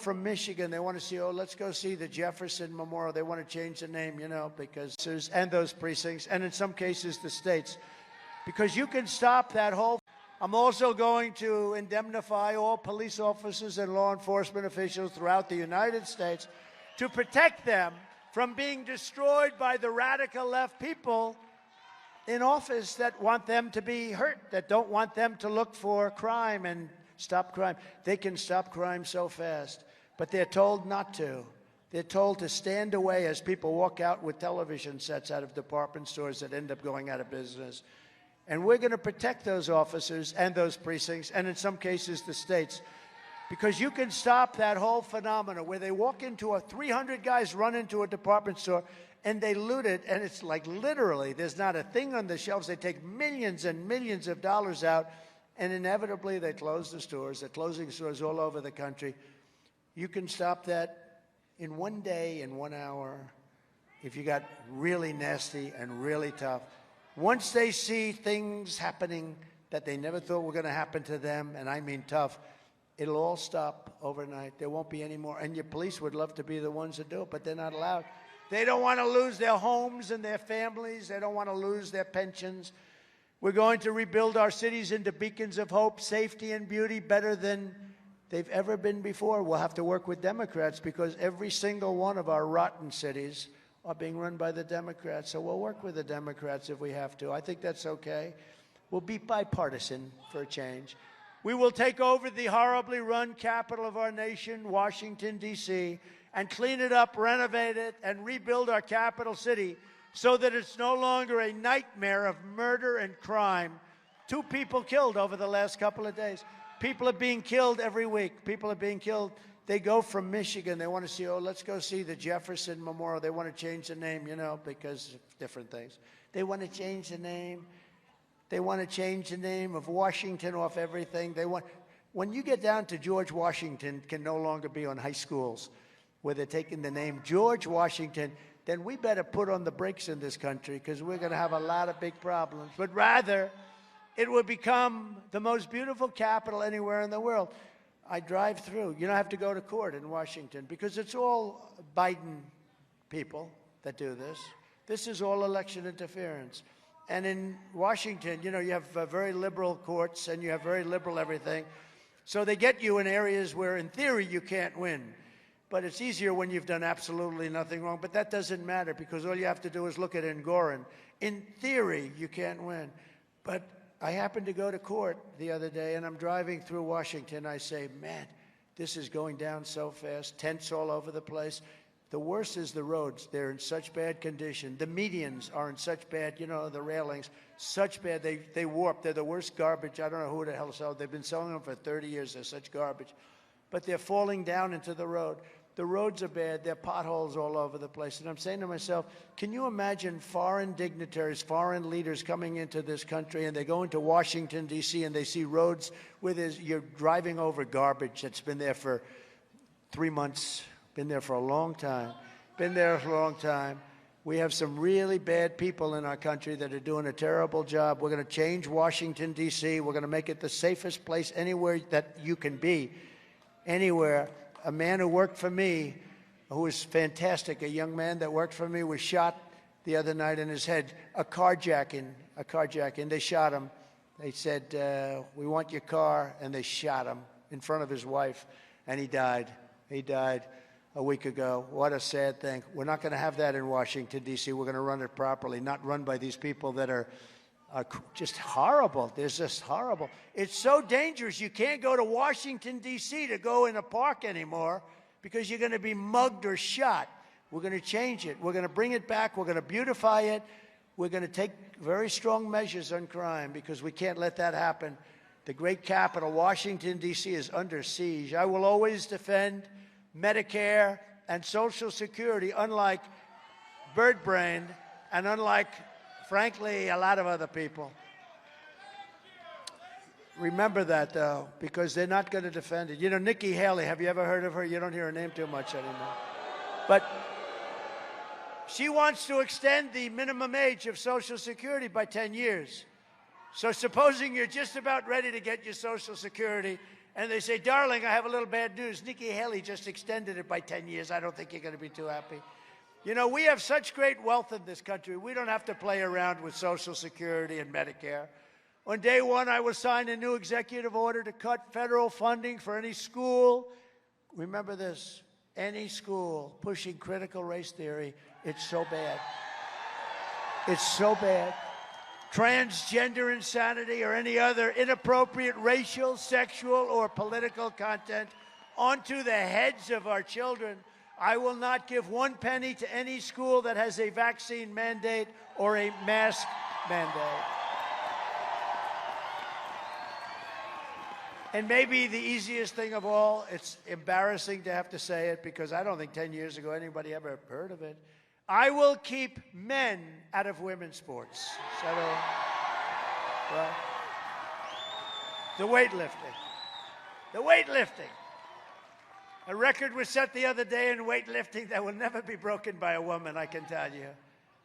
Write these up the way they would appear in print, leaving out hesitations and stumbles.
from Michigan. They want to see, oh, let's go see the Jefferson Memorial. They want to change the name, you know, because and those precincts, and in some cases the states, because you can stop that whole. I'm also going to indemnify all police officers and law enforcement officials throughout the United States to protect them from being destroyed by the radical left people in office that want them to be hurt, that don't want them to look for crime and stop crime. They can stop crime so fast, but they're told not to. They're told to stand away as people walk out with television sets out of department stores that end up going out of business. And we're going to protect those officers and those precincts, and in some cases the states, because you can stop that whole phenomena where they walk into 300 guys run into a department store and they loot it, and it's like literally there's not a thing on the shelves. They take millions and millions of dollars out, and inevitably they close the stores. They're closing stores all over the country. You can stop that in 1 day, in 1 hour, if you got really nasty and really tough. Once they see things happening that they never thought were going to happen to them, and I mean tough, it'll all stop overnight. There won't be any more. And your police would love to be the ones that do it, but they're not allowed. They don't want to lose their homes and their families. They don't want to lose their pensions. We're going to rebuild our cities into beacons of hope, safety, and beauty better than they've ever been before. We'll have to work with Democrats because every single one of our rotten cities are being run by the Democrats. So we'll work with the Democrats if we have to. I think that's okay. We'll be bipartisan for a change. We will take over the horribly run capital of our nation, Washington, D.C., and clean it up, renovate it, and rebuild our capital city so that it's no longer a nightmare of murder and crime. 2 people killed over the last couple of days. People are being killed every week. People are being killed. They go from Michigan. They want to see, oh, let's go see the Jefferson Memorial. They want to change the name, you know, because of different things. They want to change the name. They want to change the name of Washington off everything. When you get down to George Washington can no longer be on high schools where they're taking the name George Washington, then we better put on the brakes in this country because we're going to have a lot of big problems. But rather, it will become the most beautiful capital anywhere in the world. I drive through. You don't have to go to court in Washington because it's all Biden people that do this. This is all election interference. And in Washington, you know, you have very liberal courts and you have very liberal everything. So they get you in areas where, in theory, you can't win. But it's easier when you've done absolutely nothing wrong. But that doesn't matter because all you have to do is look at Engoron. In theory, you can't win. But I happened to go to court the other day, and I'm driving through Washington. I say, man, this is going down so fast. Tents all over the place. The worst is the roads. They're in such bad condition. The medians are in such bad, you know, the railings, such bad. They warp. They're the worst garbage. I don't know who the hell sold. They've been selling them for 30 years. They're such garbage. But they're falling down into the road. The roads are bad. There are potholes all over the place. And I'm saying to myself, can you imagine foreign dignitaries, foreign leaders coming into this country, and they go into Washington, D.C., and they see roads where you're driving over garbage that's been there for 3 months, been there for a long time, been there for a long time. We have some really bad people in our country that are doing a terrible job. We're going to change Washington, D.C. We're going to make it the safest place anywhere that you can be, anywhere. A man who worked for me, who was fantastic, a young man that worked for me, was shot the other night in his head. A carjacking. They shot him. They said, we want your car, and they shot him in front of his wife, and he died. He died a week ago. What a sad thing. We're not going to have that in Washington, D.C. We're going to run it properly, not run by these people that are just horrible. They're just horrible. It's so dangerous. You can't go to Washington, D.C. to go in a park anymore because you're going to be mugged or shot. We're going to change it. We're going to bring it back. We're going to beautify it. We're going to take very strong measures on crime because we can't let that happen. The great capital, Washington, D.C., is under siege. I will always defend Medicare and Social Security, unlike Bird Brain and unlike, frankly, a lot of other people. Remember that, though, because they're not going to defend it. You know, Nikki Haley, have you ever heard of her? You don't hear her name too much anymore. But she wants to extend the minimum age of Social Security by 10 years. So supposing you're just about ready to get your Social Security And they say, darling, I have a little bad news. Nikki Haley just extended it by 10 years. I don't think you're going to be too happy. You know, we have such great wealth in this country. We don't have to play around with Social Security and Medicare. On day one, I will sign a new executive order to cut federal funding for any school. Remember this, any school pushing critical race theory. It's so bad. It's so bad. Transgender insanity or any other inappropriate racial, sexual, or political content onto the heads of our children. I will not give one penny to any school that has a vaccine mandate or a mask mandate. And maybe the easiest thing of all, it's embarrassing to have to say it because I don't think 10 years ago anybody ever heard of it. I will keep men out of women's sports. So, well, the weightlifting. The weightlifting. A record was set the other day in weightlifting that will never be broken by a woman, I can tell you.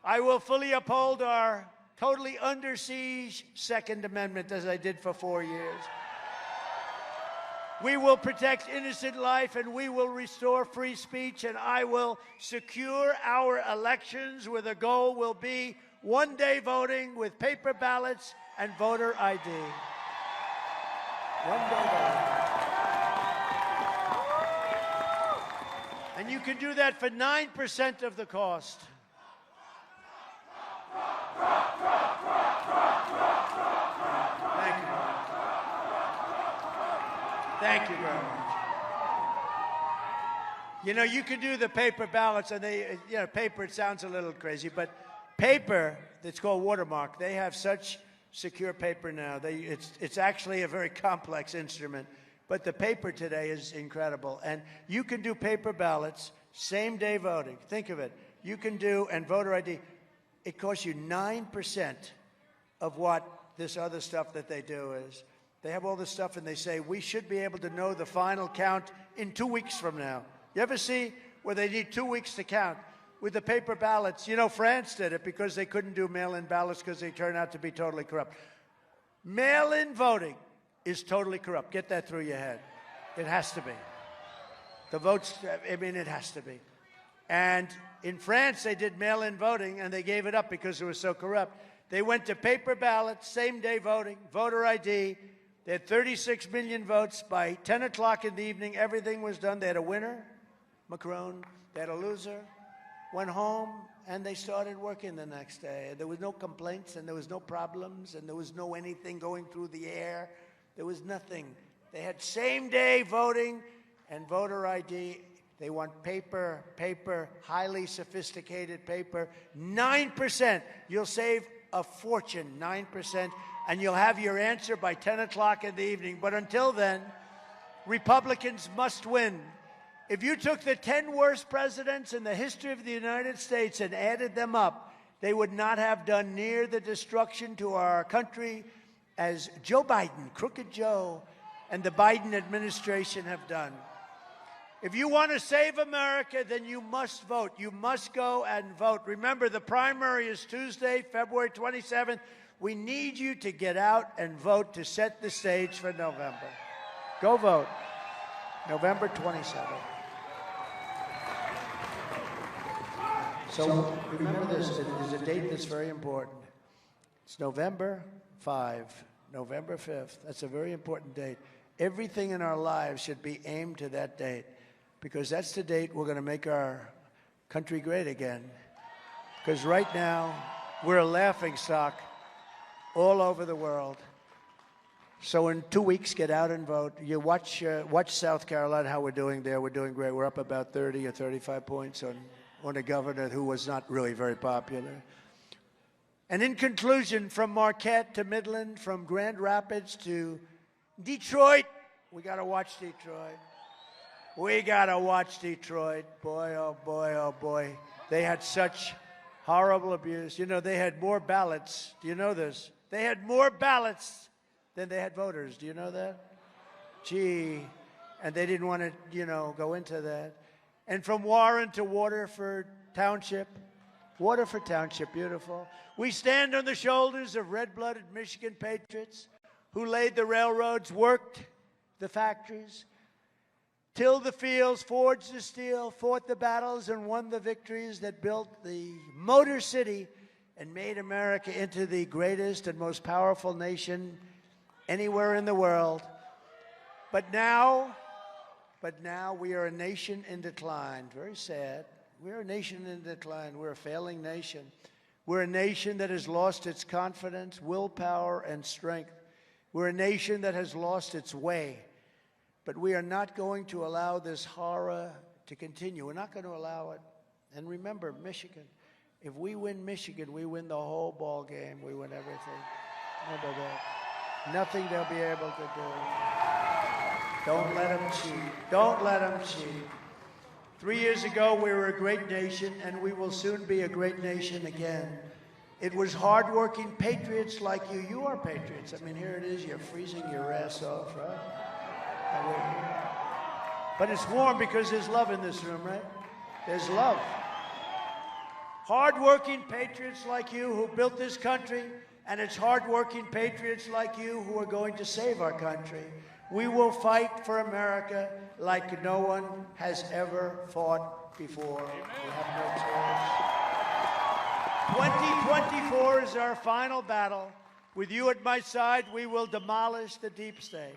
I will fully uphold our totally under siege Second Amendment as I did for 4 years. We will protect innocent life and we will restore free speech, and I will secure our elections where the goal will be one-day voting with paper ballots and voter ID. One-day voting. And you can do that for 9% of the cost. Thank you. Thank you very much. You know, you can do the paper ballots, and they, you know, paper, it sounds a little crazy, but paper, that's called watermark, they have such secure paper now. It's actually a very complex instrument. But the paper today is incredible. And you can do paper ballots, same-day voting. Think of it. You can do, and voter ID, it costs you 9% of what this other stuff that they do is. They have all this stuff, and they say, we should be able to know the final count in 2 weeks from now. You ever see where they need 2 weeks to count? With the paper ballots, you know, France did it because they couldn't do mail-in ballots because they turned out to be totally corrupt. Mail-in voting is totally corrupt. Get that through your head. It has to be. The votes, I mean, it has to be. And in France, they did mail-in voting, and they gave it up because it was so corrupt. They went to paper ballots, same-day voting, voter ID. They had 36 million votes. By 10 o'clock in the evening, everything was done. They had a winner, Macron. They had a loser, went home, and they started working the next day. There was no complaints, and there was no problems, and there was no anything going through the air. There was nothing. They had same-day voting and voter ID. They want paper, highly sophisticated paper. 9%. You'll save a fortune, 9%, and you'll have your answer by 10 o'clock in the evening. But until then, Republicans must win. If you took the 10 worst presidents in the history of the United States and added them up, they would not have done near the destruction to our country as Joe Biden, Crooked Joe, and the Biden administration have done. If you want to save America, then you must vote. You must go and vote. Remember, the primary is Tuesday, February 27th. We need you to get out and vote to set the stage for November. Go vote. November 27th. So remember this, there's a date that's very important. It's November 5, November 5th. That's a very important date. Everything in our lives should be aimed to that date, because that's the date we're going to make our country great again. Because right now, we're a laughingstock all over the world. So in 2 weeks, get out and vote. You watch South Carolina, how we're doing there. We're doing great. We're up about 30 or 35 points on a governor who was not really very popular. And in conclusion, from Marquette to Midland, from Grand Rapids to Detroit, we got to watch Detroit. We got to watch Detroit. Boy, oh boy, oh boy. They had such horrible abuse. You know, they had more ballots. Do you know this? They had more ballots than they had voters. Do you know that? Gee. And they didn't want to, you know, go into that. And from Warren to Waterford Township. Waterford Township, beautiful. We stand on the shoulders of red-blooded Michigan patriots who laid the railroads, worked the factories, tilled the fields, forged the steel, fought the battles, and won the victories that built the Motor City and made America into the greatest and most powerful nation anywhere in the world. But now we are a nation in decline. Very sad. We're a nation in decline. We're a failing nation. We're a nation that has lost its confidence, willpower, and strength. We're a nation that has lost its way. But we are not going to allow this horror to continue. We're not going to allow it. And remember, Michigan. If we win Michigan, we win the whole ball game. We win everything. Remember that. Nothing they'll be able to do. Don't let them cheat. Don't let them cheat. 3 years ago, we were a great nation, and we will soon be a great nation again. It was hardworking patriots like you. You are patriots. I mean, here it is. You're freezing your ass off, right? But it's warm because there's love in this room, right? There's love. Hardworking patriots like you who built this country, and it's hardworking patriots like you who are going to save our country. We will fight for America like no one has ever fought before. We have no choice. 2024 is our final battle. With you at my side, we will demolish the deep state.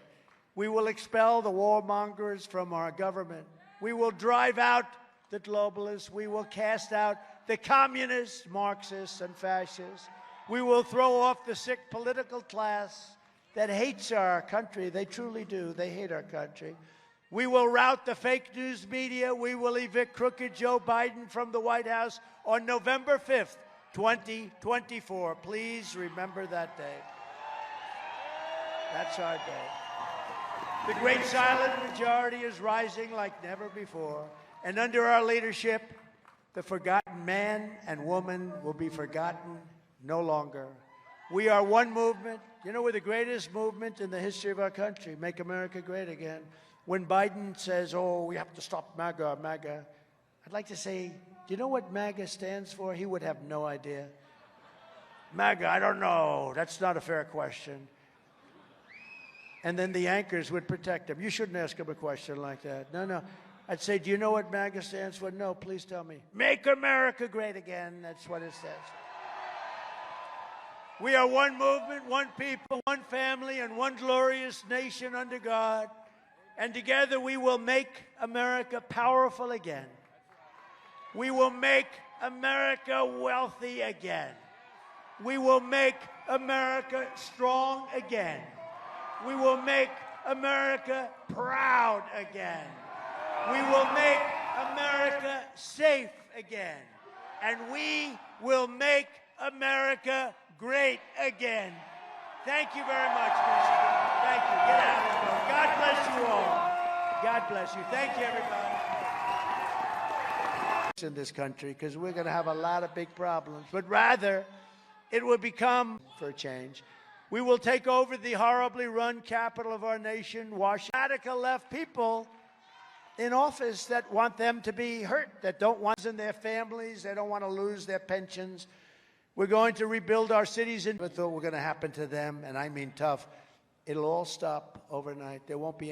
We will expel the warmongers from our government. We will drive out the globalists. We will cast out the communists, Marxists, and fascists. We will throw off the sick political class that hates our country. They truly do. They hate our country. We will rout the fake news media. We will evict crooked Joe Biden from the White House on November 5th, 2024. Please remember that day. That's our day. The great silent majority is rising like never before. And under our leadership, the forgotten man and woman will be forgotten no longer. We are one movement. You know, we're the greatest movement in the history of our country. Make America great again. When Biden says, oh, we have to stop MAGA, MAGA, I'd like to say, do you know what MAGA stands for? He would have no idea. MAGA, I don't know. That's not a fair question. And then the anchors would protect him. You shouldn't ask him a question like that. No. I'd say, do you know what MAGA stands for? No, please tell me. Make America great again. That's what it says. We are one movement, one people, one family, and one glorious nation under God. And together we will make America powerful again. We will make America wealthy again. We will make America strong again. We will make America proud again. We will make America safe again. And we will make America great again. Thank you very much, Michigan. Thank you. Get out of here. God bless you all. God bless you. Thank you, everybody. In this country, because we're going to have a lot of big problems, but rather it will become, for a change, we will take over the horribly run capital of our nation, wash radical left people in office that want them to be hurt, that don't want in their families, they don't want to lose their pensions. We're going to rebuild our cities, and I thought were going to happen to them, and I mean tough. It'll all stop overnight. There won't be